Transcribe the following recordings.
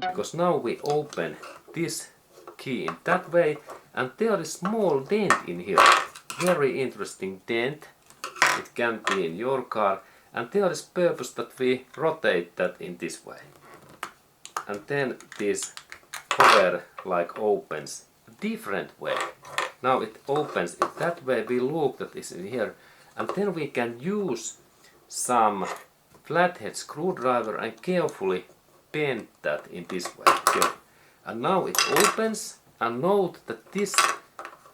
Because now we open this key in that way, and there is small dent in here. Very interesting dent. It can be in your car, and there is purpose that we rotate that in this way. And then this cover like opens a different way. Now it opens in that way. We look that is in here, and then we can use some flathead screwdriver and carefully bend that in this way. Here. And now it opens, and note that this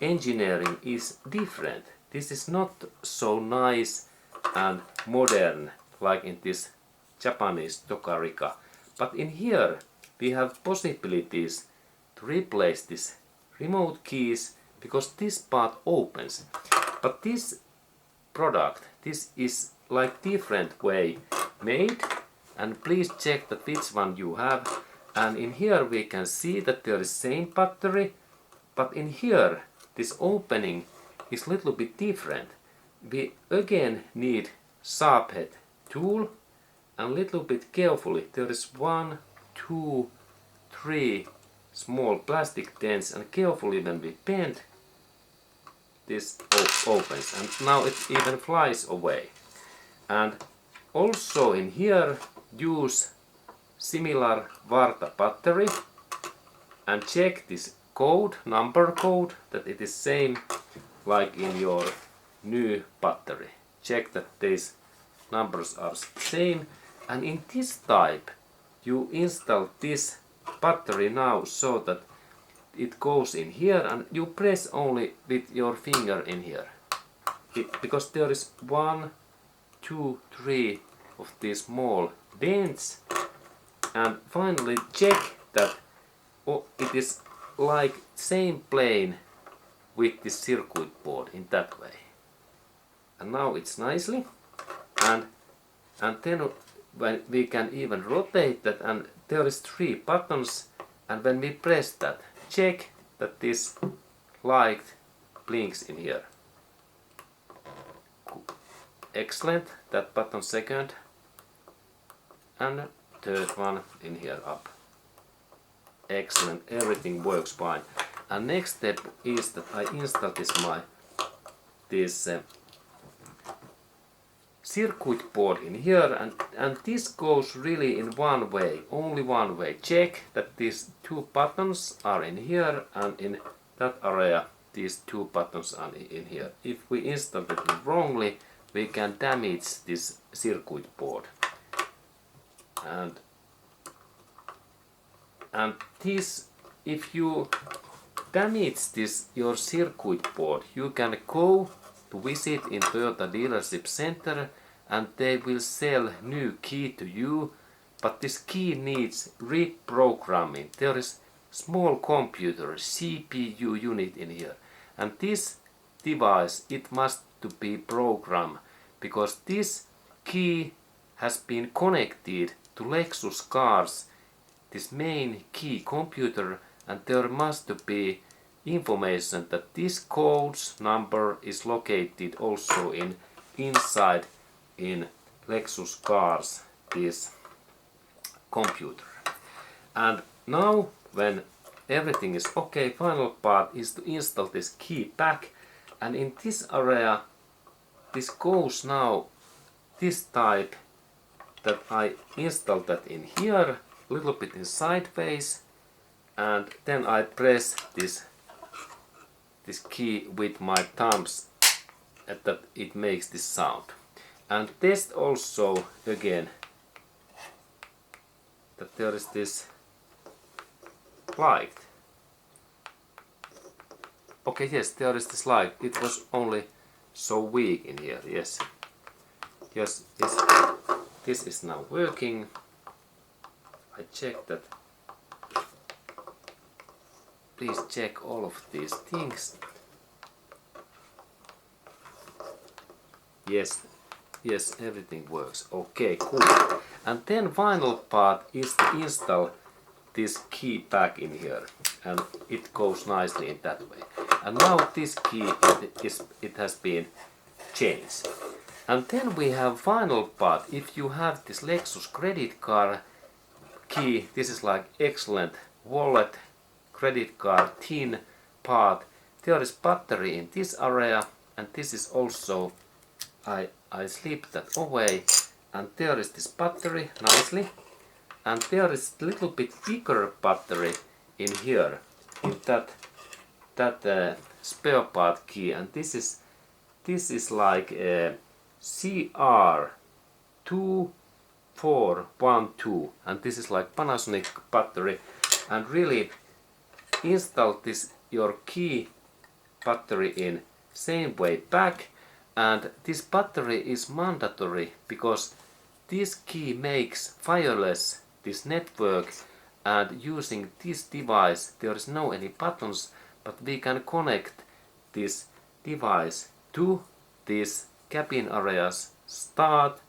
engineering is different. This is not so nice and modern like in this Japanese tokarika. But in here we have possibilities to replace this remote keys because this part opens. But this product, this is like different way made, and please check that which one you have. And in here we can see that there is same battery, but in here this opening is little bit different. We again need sharp head tool, and little bit carefully there is 1, 2, 3 small plastic dents, and carefully when we bend this opens, and now it even flies away. And also in here use similar Varta battery and check this code, number code, that it is same like in your new battery. Check that these numbers are same, and in this type you install this battery now so that it goes in here, and you press only with your finger in here. Because there is 1, 2, 3 of these small dents. And finally check that it is like same plane with the circuit board in that way. And now it's nicely, and then when we can even rotate that, and there is 3 buttons, and when we press that, check that this light blinks in here. Excellent, that button second, and third one in here up. Excellent, everything works fine. And next step is that I install this circuit board in here, and this goes really in one way, only one way. Check that these 2 buttons are in here, and in that area these 2 buttons are in here. If we install it wrongly, we can damage this circuit board. And this, if you damage this your circuit board, you can go to visit in Toyota dealership center, and they will sell new key to you, but this key needs reprogramming. There is small computer CPU unit in here, and this device, it must to be programmed, because this key has been connected to Lexus cars, this main key computer, and there must be information that this code's number is located also inside in Lexus cars, this computer. And now when everything is okay, final part is to install this key back, and in this area this goes now this type that I installed that in here, little bit in sideways, and then I press this key with my thumbs, and that it makes this sound. And test also again that there is this light. Okay, yes, there is this light. It was only so weak in here. Yes, this is now working. I check that. Please check all of these things. Yes, everything works. Okay, cool. And then final part is to install this key back in here, and it goes nicely in that way. And now this key it has been changed. And then we have final part. If you have this Lexus credit card key, this is like excellent wallet, credit card, tin part. There is battery in this area, and this is also, I slip that away, and there is this battery nicely, and there is a little bit bigger battery in here, in that spare part key, and this is like a CR2412, and this is like Panasonic battery, and really install this your key battery in same way back, and this battery is mandatory because this key makes wireless this network, and using this device there is no any buttons, but we can connect this device to this cabin areas, start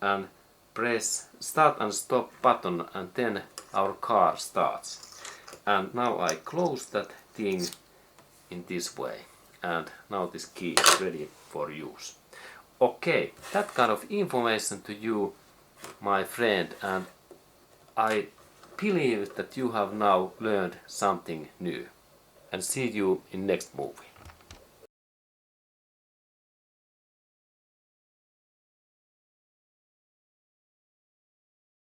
and press start and stop button, and then our car starts. And now I close that thing in this way, and now this key is ready for use. Okay, that kind of information to you, my friend, and I believe that you have now learned something new. And see you in next movie.